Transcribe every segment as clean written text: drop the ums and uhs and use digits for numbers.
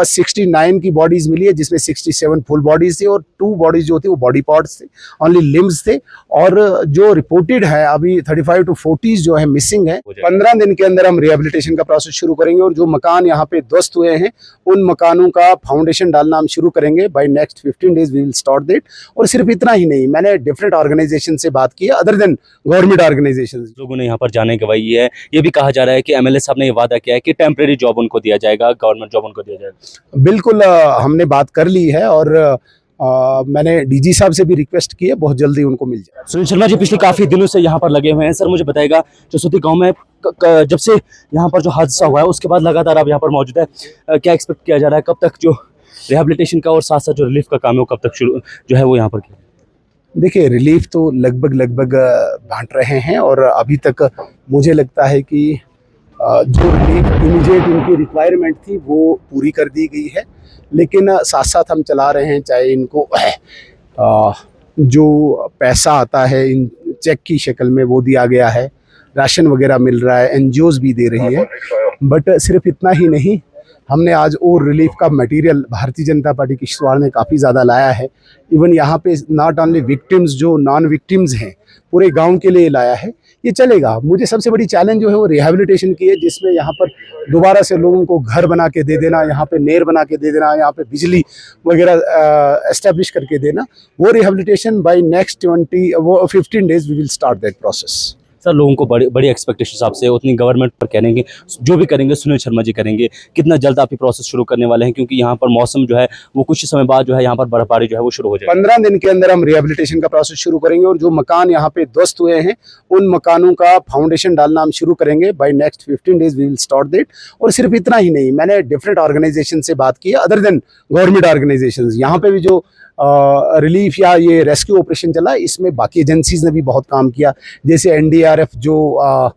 69 की बॉडीज मिली है, जिसमें 67 फुल बॉडीज थी और 2 बॉडीज जो थी वो बॉडी पार्ट्स थे, ओनली लिम्स थे। और जो रिपोर्टेड है अभी 35 to 40 जो है मिसिंग है। 15 दिन के अंदर हम रिहेबिलिटेशन का प्रोसेस शुरू करेंगे और जो मकान यहाँ पे ध्वस्त हुए हैं उन मकानों का फाउंडेशन डालना हम शुरू करेंगे। By next 15 days we will start that. और सिर्फ इतना ही नहीं, मैंने डिफरेंट ऑर्गेनाइजेशन से बात की है अदर देन गवर्नमेंट ऑर्गेनाइजेशन। लोगों ने यहाँ पर जाने गवाही है। ये भी कहा जा रहा है कि एमएलए साहब ने ये वादा किया है कि टेम्परेरी जॉब उनको दिया जाएगा, गवर्नमेंट जॉब उनको दिया जाएगा। बिल्कुल, हमने बात कर ली है और मैंने डीजी साहब से भी रिक्वेस्ट की है, बहुत जल्दी उनको मिल जाए। सुनील शर्मा जी पिछले काफी दिनों से यहाँ पर लगे हुए हैं। सर मुझे बताएगा, जसोती गांव में जब से यहाँ पर जो हादसा हुआ है उसके बाद लगातार आप यहाँ पर मौजूद है, क्या एक्सपेक्ट किया जा रहा है, कब तक जो रिहेबिलिटेशन का और साथ साथ जो रिलीफ का काम है वो कब तक शुरू जो है वो यहाँ पर किया? देखिए, रिलीफ तो लगभग बांट रहे हैं और अभी तक मुझे लगता है कि जो रिलीफ इमीडिएट इनकी रिक्वायरमेंट थी वो पूरी कर दी गई है। लेकिन साथ साथ हम चला रहे हैं, चाहे इनको जो पैसा आता है इन चेक की शक्ल में वो दिया गया है, राशन वगैरह मिल रहा है, एनजीओज भी दे रही है। बट सिर्फ इतना ही नहीं, हमने आज और रिलीफ का मटेरियल भारतीय जनता पार्टी किश्तवाड़ ने काफ़ी ज़्यादा लाया है। इवन यहाँ पे नॉट ओनली विक्टिम्स, जो नॉन विक्टिम्स हैं पूरे गांव के लिए लाया है। ये चलेगा। मुझे सबसे बड़ी चैलेंज जो है वो रिहेबिलिटेशन की है, जिसमें यहाँ पर दोबारा से लोगों को घर बना के दे देना, यहाँ पे नहर बना के दे देना, यहाँ पे बिजली वगैरह एस्टेब्लिश करके देना। वो rehabilitation by next 15 days we will start that process. Sir लोगों को बड़ी एक्सपेक्टेशंस आपसे, उतनी गवर्नमेंट पर करेंगे, जो भी करेंगे सुनील शर्मा जी करेंगे। कितना जल्द आप ये प्रोसेस शुरू करने वाले हैं, क्योंकि यहाँ पर मौसम जो है वो कुछ समय बाद जो है यहाँ पर बर्फबारी जो है वो शुरू हो जाएगी। 15 दिन के अंदर हम रिहेबिलिटेशन का प्रोसेस शुरू करेंगे और जो मकान यहाँ पे ध्वस्त हुए हैं उन मकानों का फाउंडेशन डालना हम शुरू करेंगे। By next 15 days we will start that. और सिर्फ इतना ही नहीं, मैंने डिफरेंट ऑर्गेनाइजेशन से बात की है अदर देन गवर्नमेंट ऑर्गेनाइजेशन। यहाँ पे भी जो रिलीफ या ये रेस्क्यू ऑपरेशन चला, इसमें बाकी एजेंसीज ने भी बहुत काम किया, जैसे एनडीआरएफ जो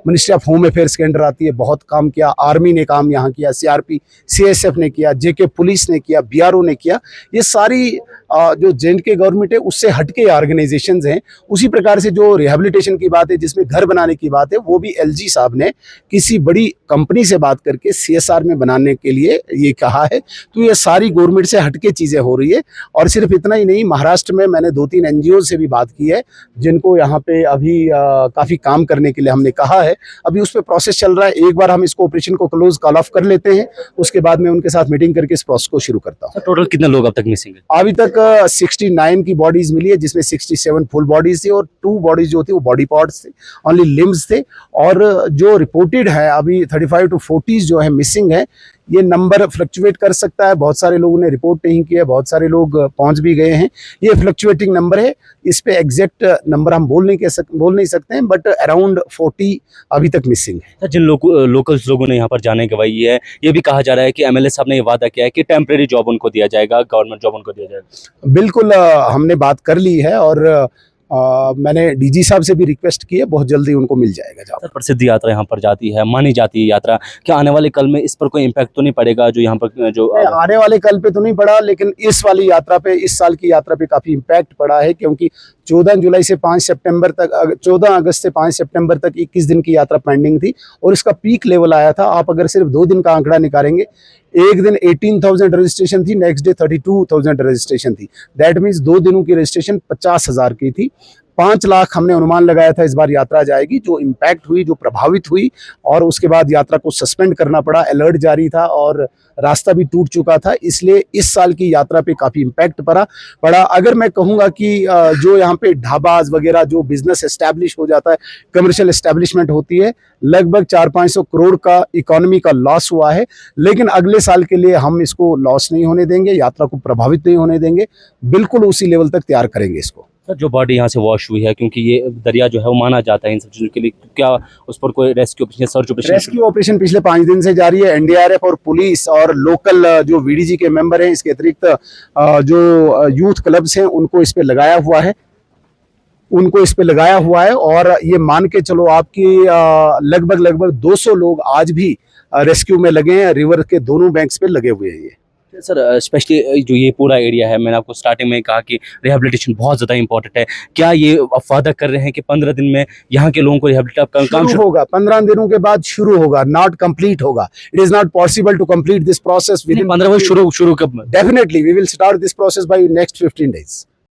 मिनिस्ट्री ऑफ होम अफेयर्स के अंडर आती है, बहुत काम किया। आर्मी ने काम यहाँ किया, सीआरपी सीएसएफ ने किया, जेके पुलिस ने किया, बीआरओ ने किया। ये सारी जो जेएंडके गवर्नमेंट है उससे हटके ऑर्गेनाइजेशंस हैं। उसी प्रकार से जो रिहेबिलिटेशन की बात है, जिसमें घर बनाने की बात है, वो भी एलजी साहब ने किसी बड़ी कंपनी से बात करके सीएसआर में बनाने के लिए ये कहा है। तो ये सारी गवर्नमेंट से हटके चीज़ें हो रही है। और सिर्फ इतना ही नहीं, महाराष्ट्र में मैंने 2-3 एनजीओ से भी बात की है, जिनको यहाँ पे अभी काफ़ी काम करने के लिए हमने कहा है। अभी उस पर प्रोसेस चल रहा है। एक बार हम इसको ऑपरेशन को क्लोज कॉल ऑफ कर लेते हैं, उसके बाद मैं उनके साथ मीटिंग करके इस प्रोसेस को शुरू करता हूँ। टोटल कितने लोग अब तक मिसिंग है? अभी तक 69 की बॉडीज मिली है, जिसमें 67 फुल बॉडीज थी और 2 बॉडीज जो थी वो बॉडी पार्ट्स थे, ओनली लिम्स थे। और जो रिपोर्टेड है अभी 35 to 40 जो है मिसिंग है। ये नंबर फ्लक्चुएट कर सकता है, बहुत सारे लोगों ने रिपोर्ट नहीं किया, बहुत सारे लोग पहुंच भी गए हैं। ये फ्लक्चुएटिंग नंबर है, इस पे एग्जैक्ट नंबर हम बोल नहीं सकते हैं, बट अराउंड 40 अभी तक मिसिंग है। जिन लोकल्स लोगों ने यहाँ पर जाने गवाही है, ये भी कहा जा रहा है कि एमएलए साहब ने ये वादा किया है कि टेम्परेरी जॉब उनको दिया जाएगा, गवर्नमेंट जॉब उनको दिया जाएगा। बिल्कुल, हमने बात कर ली है और मैंने डीजी साहब से भी रिक्वेस्ट की है, बहुत जल्दी उनको मिल जाएगा। जहाँ प्रसिद्ध यात्रा यहाँ पर जाती है, मानी जाती है यात्रा, क्या आने वाले कल में इस पर कोई इम्पैक्ट तो नहीं पड़ेगा? जो यहाँ पर जो आने वाले कल पे तो नहीं पड़ा, लेकिन इस वाली यात्रा पे, इस साल की यात्रा पे काफ़ी इम्पैक्ट पड़ा है, क्योंकि 14 जुलाई से 5 सितंबर तक, 14 अगस्त से 5 सितंबर तक 21 दिन की यात्रा पेंडिंग थी और इसका पीक लेवल आया था। आप अगर सिर्फ 2 दिन का आंकड़ा निकालेंगे, एक दिन 18,000 रजिस्ट्रेशन थी, नेक्स्ट डे 32,000 रजिस्ट्रेशन थी। दैट मीन्स 2 दिनों की रजिस्ट्रेशन 50,000 की थी। 5 लाख हमने अनुमान लगाया था इस बार यात्रा जाएगी। जो इम्पैक्ट हुई, जो प्रभावित हुई, और उसके बाद यात्रा को सस्पेंड करना पड़ा, अलर्ट जारी था और रास्ता भी टूट चुका था, इसलिए इस साल की यात्रा पे काफ़ी इम्पैक्ट पड़ा। अगर मैं कहूँगा कि जो यहाँ पे ढाबाज वगैरह जो बिजनेस एस्टैब्लिश हो जाता है, कमर्शियल एस्टैब्लिशमेंट होती है, लगभग 400-500 करोड़ का इकोनॉमी का लॉस हुआ है। लेकिन अगले साल के लिए हम इसको लॉस नहीं होने देंगे, यात्रा को प्रभावित नहीं होने देंगे, बिल्कुल उसी लेवल तक तैयार करेंगे इसको। सर जो बॉडी यहाँ से वॉश हुई है, क्योंकि ये दरिया जो है वो माना जाता है इन सब चीज़ों के लिए, क्या उस पर कोई rescue operation, search operation? Rescue operation पिछले 5 दिन से जारी है। एनडीआरएफ और पुलिस और लोकल जो वीडीजी के मेंबर हैं, इसके अतिरिक्त जो यूथ क्लब्स हैं, उनको इस पे लगाया हुआ है। और ये मान के चलो आपकी लगभग 200 लोग आज भी रेस्क्यू में लगे हैं, रिवर के दोनों बैंक्स पे लगे हुए हैं। ये सर स्पेशली जो ये पूरा एरिया है, मैंने आपको स्टार्टिंग में कहा कि रिहैबिलिटेशन बहुत ज़्यादा इंपॉर्टेंट है। क्या ये आप वादा कर रहे हैं कि 15 दिन में यहाँ के लोगों को रिहैबिलिटेट काम शुरू शुरू होगा, 15 दिनों के बाद शुरू होगा, नॉट कंप्लीट होगा। It is not possible to complete this process within 15 दिन शुरू कब? Definitely we will start this process by next 15 days.